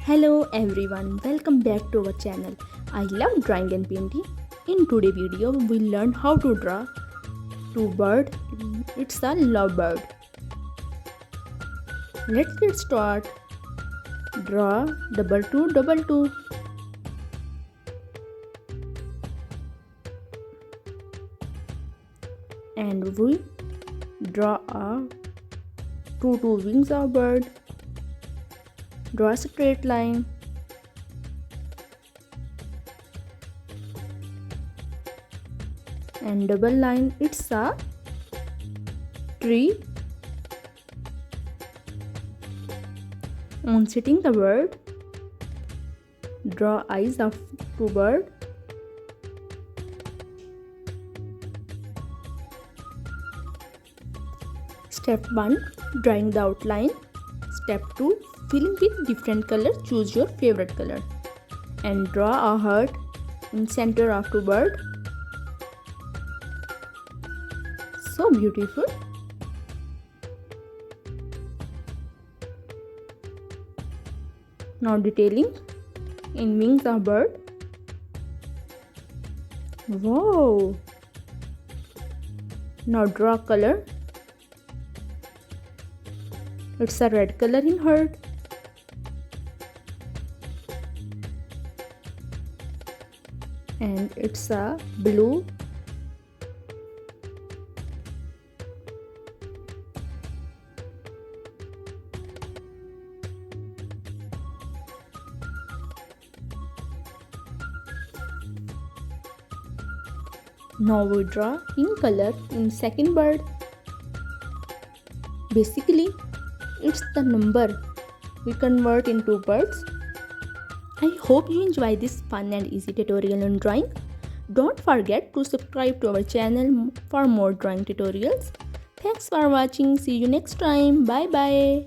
Hello everyone, welcome back to our channel. I love drawing and painting. In today's video, we'll learn how to draw two bird. It's a lovebird. Let's get started. Draw double two. And we draw a two wings of bird. Draw a straight line. And double line, it's a tree. On sitting the bird, draw eyes of two bird. Step 1, drawing the outline. Step 2, filling with different color. Choose your favorite color and draw a heart in center of two bird. So beautiful. Now detailing in wings of bird. Wow. Now draw color. It's a red color in heart. And it's a blue. Now we draw in color in second bird. Basically, it's the number we convert into birds. I hope you enjoy this fun and easy tutorial on drawing. Don't forget to subscribe to our channel for more drawing tutorials. Thanks for watching. See you next time. Bye bye.